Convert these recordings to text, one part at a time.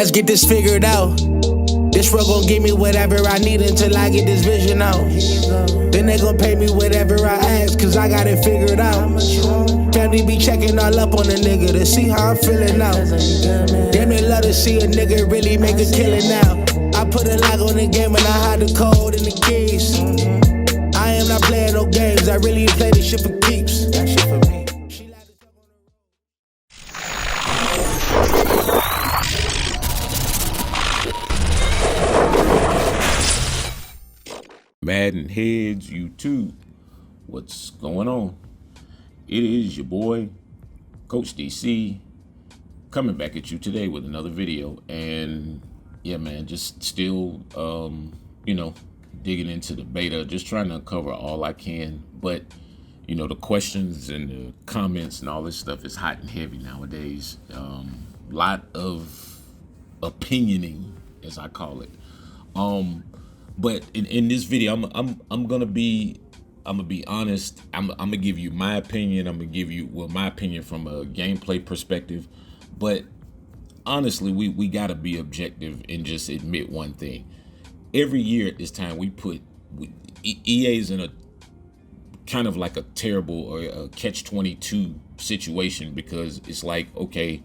Let's get this figured out. This world gon' give me whatever I need until I get this vision out. Then they gon' pay me whatever I ask, cause I got it figured out. Family be checking all up on a nigga to see how I'm feeling now. Damn, they love to see a nigga really make a killing now. I put a lock on the game and I hide the code and the keys. I am not playing no games, I really play this shit for keeps. That shit for me. MaddenHeadz YouTube, what's going on? It is your boy, Coach DC, coming back at you today with another video. And yeah, man, just still, digging into the beta, just trying to uncover all I can. But, the questions and the comments and all this stuff is hot and heavy nowadays. Lot of opinioning, as I call it. But in this video, I'm gonna be honest. I'm gonna give you my opinion. I'm gonna give you my opinion from a gameplay perspective. But honestly, we gotta be objective and just admit one thing. Every year at this time, EA is in a kind of like a terrible or a catch-22 situation, because it's like, okay,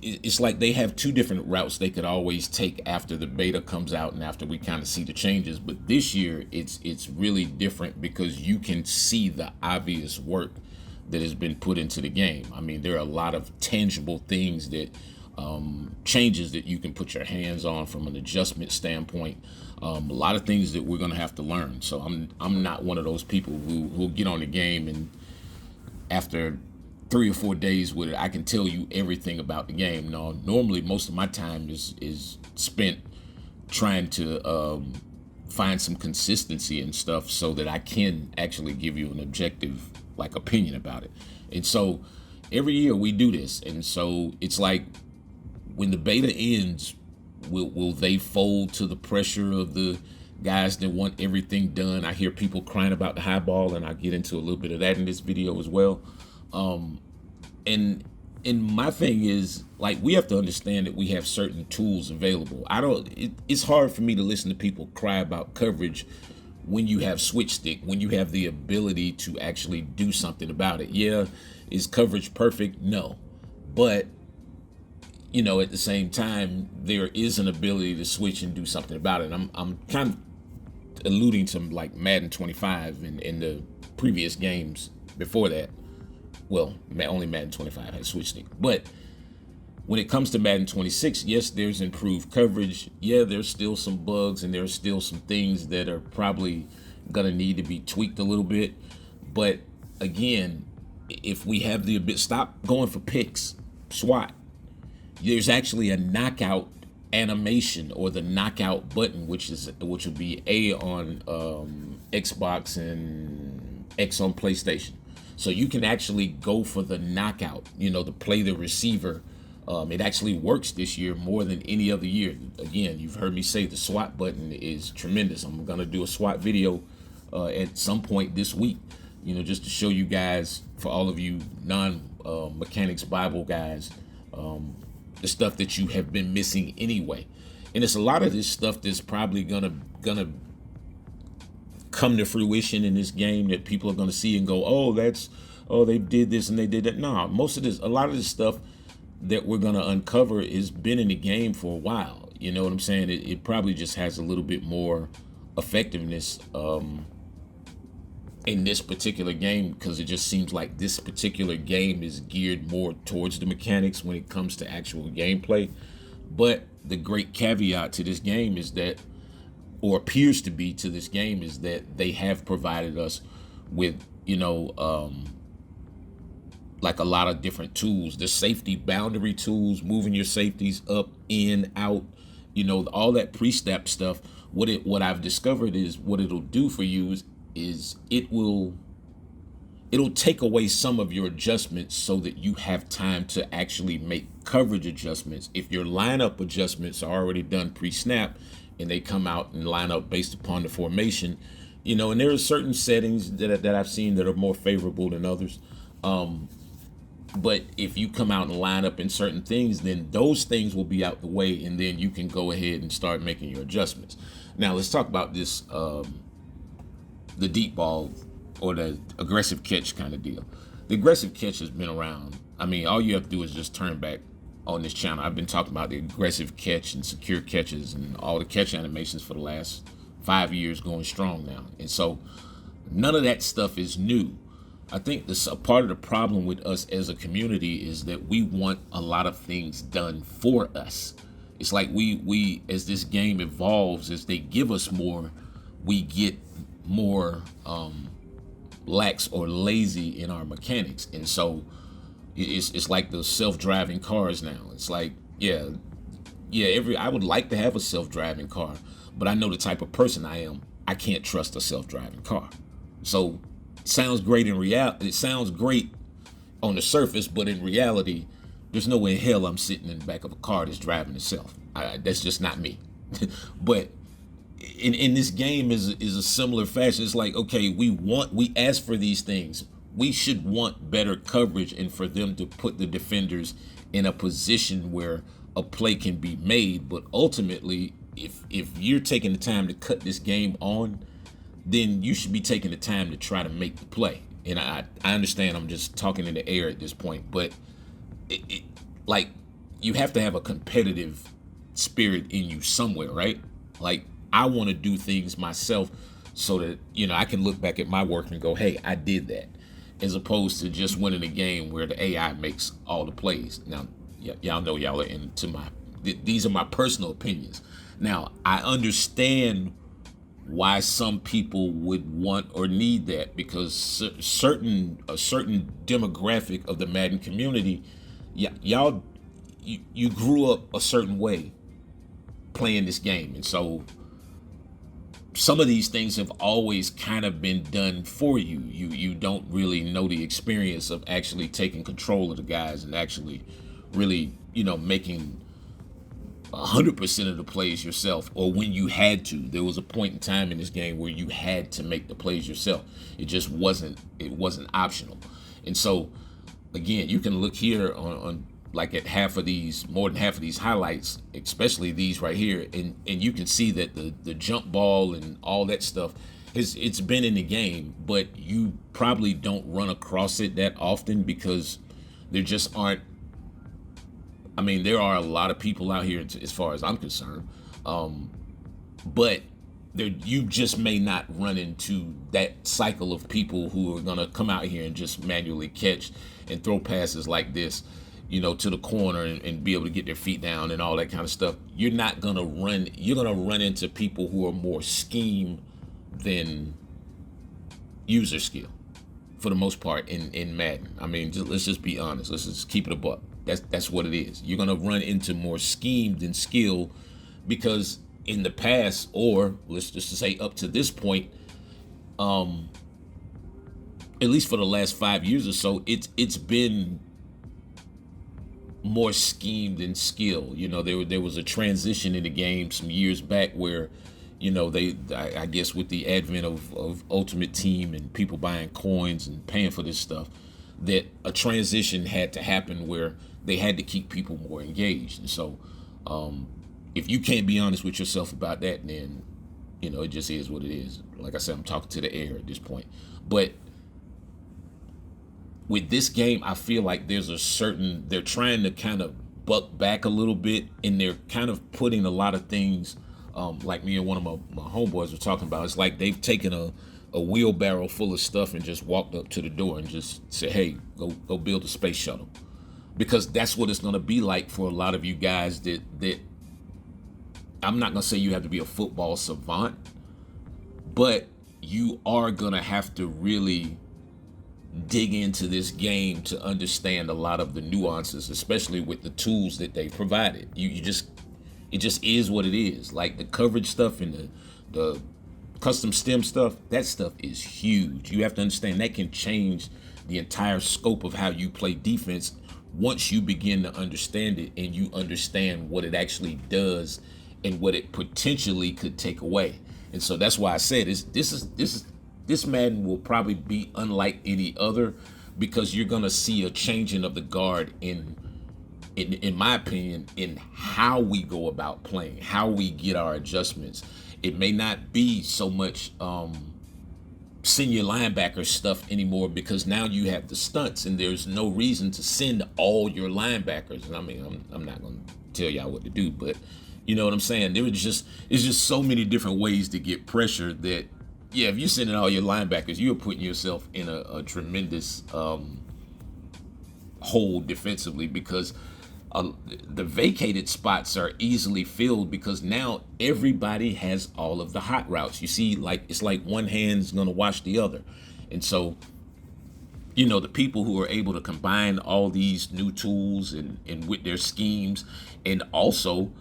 it's like they have two different routes they could always take after the beta comes out and after we kind of see the changes. But this year it's really different, because you can see the obvious work that has been put into the game. I mean, there are a lot of tangible things that changes that you can put your hands on from an adjustment standpoint. A lot of things that we're gonna have to learn. So I'm not one of those people who get on the game and after 3 or 4 days with it, I can tell you everything about the game. No, normally most of my time is spent trying to find some consistency and stuff so that I can actually give you an objective opinion about it. And so every year we do this, and so it's like, when the beta ends, will they fold to the pressure of the guys that want everything done? I hear people crying about the high ball, and I'll get into a little bit of that in this video as well. And my thing is, we have to understand that we have certain tools available. It's hard for me to listen to people cry about coverage when you have switch stick, when you have the ability to actually do something about it. Yeah, is coverage perfect? No. But, at the same time, there is an ability to switch and do something about it. I'm kind of alluding to Madden25 and the previous games before that. Well, only Madden25 has switch stick. But when it comes to Madden26, yes, there's improved coverage. Yeah, there's still some bugs, and there's still some things that are probably gonna need to be tweaked a little bit. But again, if we have stop going for picks, SWAT. There's actually a knockout animation, or the knockout button, which will be A on Xbox and X on PlayStation. So you can actually go for the knockout, to play the receiver. It actually works this year more than any other year. Again, you've heard me say the SWAT button is tremendous. I'm gonna do a SWAT video at some point this week, just to show you guys, for all of you non-mechanics Bible guys, the stuff that you have been missing anyway. And it's a lot of this stuff that's probably gonna come to fruition in this game that people are gonna see and go, oh, they did this and they did that. No, a lot of this stuff that we're gonna uncover has been in the game for a while. You know what I'm saying? It probably just has a little bit more effectiveness in this particular game, because it just seems like this particular game is geared more towards the mechanics when it comes to actual gameplay. But the great caveat to this game is that, or appears to be to this game, is that they have provided us with, a lot of different tools. The safety boundary tools, moving your safeties up, in, out, all that pre-snap stuff. What I've discovered is what it'll do for you is it'll take away some of your adjustments so that you have time to actually make coverage adjustments. If your lineup adjustments are already done pre-snap and they come out and line up based upon the formation, and there are certain settings that I've seen that are more favorable than others. But if you come out and line up in certain things, then those things will be out the way, and then you can go ahead and start making your adjustments. Now let's talk about this, the deep ball or the aggressive catch kind of deal. The aggressive catch has been around. I mean, all you have to do is just turn back on this channel. I've been talking about the aggressive catch and secure catches and all the catch animations for the last 5 years, going strong now. And so none of that stuff is new. I think this a part of the problem with us as a community is that we want a lot of things done for us. It's like we as this game evolves, as they give us more, we get more lax or lazy in our mechanics. And so it's like the self-driving cars now. It's like, yeah, I would like to have a self-driving car, but I know the type of person I am. I can't trust a self-driving car. So it sounds great in reality. It sounds great on the surface, but in reality, there's no way in hell I'm sitting in the back of a car that's driving itself. That's just not me. But in this game is a similar fashion. It's like, okay, we ask for these things. We should want better coverage, and for them to put the defenders in a position where a play can be made. But ultimately, if you're taking the time to cut this game on, then you should be taking the time to try to make the play. And I understand I'm just talking in the air at this point, but like, you have to have a competitive spirit in you somewhere, right? Like, I want to do things myself so that, I can look back at my work and go, hey, I did that, as opposed to just winning a game where the AI makes all the plays. Now, y'all know y'all are into these are my personal opinions. Now, I understand why some people would want or need that, because a certain demographic of the Madden community, you grew up a certain way playing this game, and so some of these things have always kind of been done for you. You don't really know the experience of actually taking control of the guys and actually really, making 100% of the plays yourself, or when you had to. There was a point in time in this game where you had to make the plays yourself. It just wasn't optional. And so again, you can look here on like at more than half of these highlights, especially these right here, and you can see that the jump ball and all that stuff it's been in the game, but you probably don't run across it that often because there just aren't. I mean, there are a lot of people out here, as far as I'm concerned, but you just may not run into that cycle of people who are gonna come out here and just manually catch and throw passes like this, to the corner and be able to get their feet down and all that kind of stuff. You're gonna run into people who are more scheme than user skill, for the most part, in Madden. I mean, let's just be honest. Let's just keep it a buck. That's what it is. You're gonna run into more scheme than skill, because in the past, or let's just say up to this point, at least for the last 5 years or so, it's been more scheme than skill. There was a transition in the game some years back where, I guess with the advent of Ultimate Team and people buying coins and paying for this stuff, that a transition had to happen where they had to keep people more engaged. And so if you can't be honest with yourself about that, then it just is what it is. Like I said, I'm talking to the air at this point. But with this game, I feel like they're trying to kind of buck back a little bit, and they're kind of putting a lot of things, like me and one of my homeboys were talking about. It's like they've taken a wheelbarrow full of stuff and just walked up to the door and just said, hey, go build a space shuttle. Because that's what it's going to be like for a lot of you guys that I'm not going to say you have to be a football savant, but you are going to have to really dig into this game to understand a lot of the nuances, especially with the tools that they provided. It just is what it is. Like the coverage stuff and the custom stem stuff, that stuff is huge. You have to understand that can change the entire scope of how you play defense once you begin to understand it, and you understand what it actually does and what it potentially could take away. And so that's why I said this Madden will probably be unlike any other, because you're gonna see a changing of the guard in my opinion, in how we go about playing, how we get our adjustments. It may not be so much senior linebacker stuff anymore, because now you have the stunts and there's no reason to send all your linebackers. And I mean, I'm not going to tell y'all what to do, but you know what I'm saying? It's just so many different ways to get pressure that, yeah, if you're sending all your linebackers, you're putting yourself in a tremendous hole defensively, because the vacated spots are easily filled because now everybody has all of the hot routes. You see, like, it's like one hand's gonna wash the other. And so, you know, the people who are able to combine all these new tools and with their schemes, and also,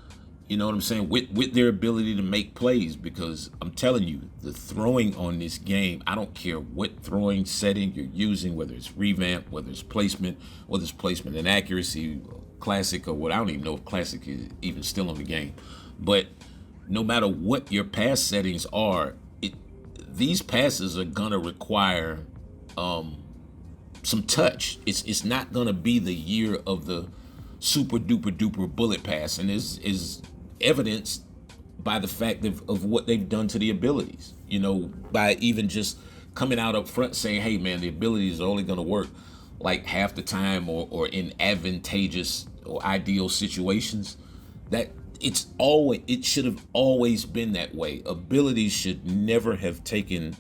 you know what I'm saying, with their ability to make plays, because I'm telling you, the throwing on this game, I don't care what throwing setting you're using, whether it's revamp, whether it's placement and accuracy, classic, or what, I don't even know if classic is even still on the game. But no matter what your pass settings are, these passes are gonna require some touch. It's not gonna be the year of the super duper duper bullet pass, and is evidenced by the fact of what they've done to the abilities. You know, by even just coming out up front saying, hey man, the abilities are only gonna work like half the time or in advantageous or ideal situations. That it should have always been that way. Abilities should never have taken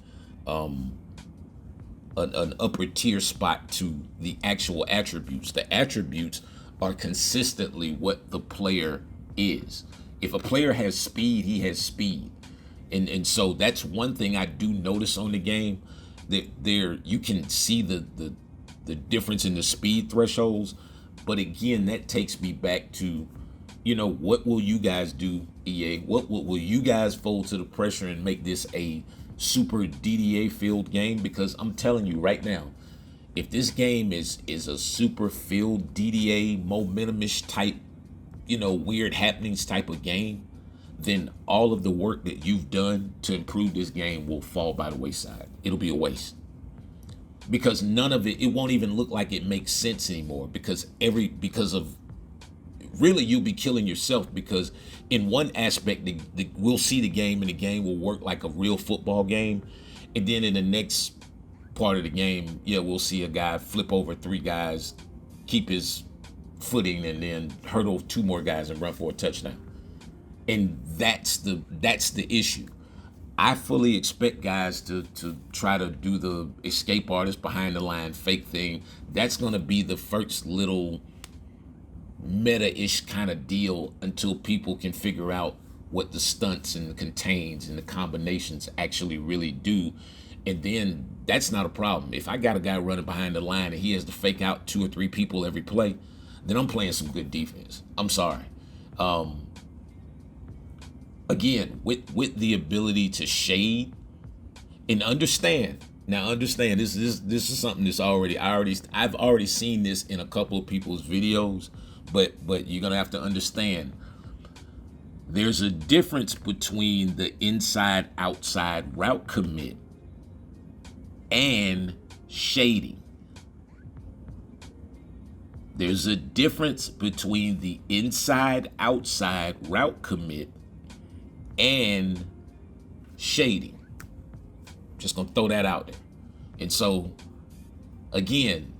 an upper tier spot to the actual attributes. The attributes are consistently what the player is. If a player has speed, he has speed. And so that's one thing I do notice on the game, that you can see the difference in the speed thresholds. But again, that takes me back to, you know, what will you guys do, EA? What will you guys fold to the pressure and make this a super DDA filled game? Because I'm telling you right now, if this game is a super filled DDA momentum-ish type, you know, weird happenings type of game, then all of the work that you've done to improve this game will fall by the wayside. It'll be a waste. Because none of it won't even look like it makes sense anymore, because of really you'll be killing yourself, because in one aspect we'll see the game and the game will work like a real football game, and then in the next part of the game, yeah, we'll see a guy flip over 3 guys, keep his footing, and then hurdle 2 more guys and run for a touchdown. And that's the issue. I fully expect guys to try to do the escape artist behind the line fake thing. That's going to be the first little meta-ish kind of deal until people can figure out what the stunts and the contains and the combinations actually really do. And then that's not a problem. If I got a guy running behind the line and he has to fake out 2 or 3 people every play, then I'm playing some good defense. I'm sorry. Again, with the ability to shade and understand. Now understand, this is something that's I've already seen this in a couple of people's videos, but you're gonna have to understand. There's a difference between the inside-outside route commit and shading. There's a difference between the inside-outside route commit and shading. Just gonna throw that out there. And so, again,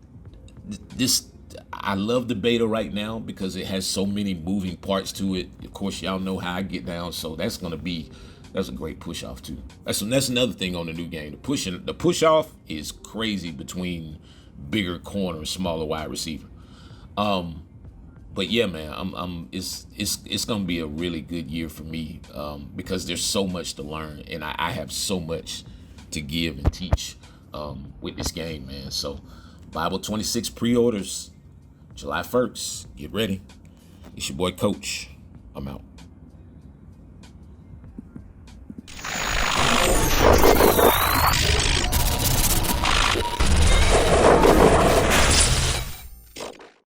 I love the beta right now because it has so many moving parts to it. Of course, y'all know how I get down, so that's a great push off too. That's another thing on the new game. The push off is crazy between bigger corner and smaller wide receiver. But yeah, man, it's gonna be a really good year for me because there's so much to learn, and I have so much to give and teach with this game, man. So, Bible26 pre-orders, July 1st. Get ready. It's your boy Coach. I'm out.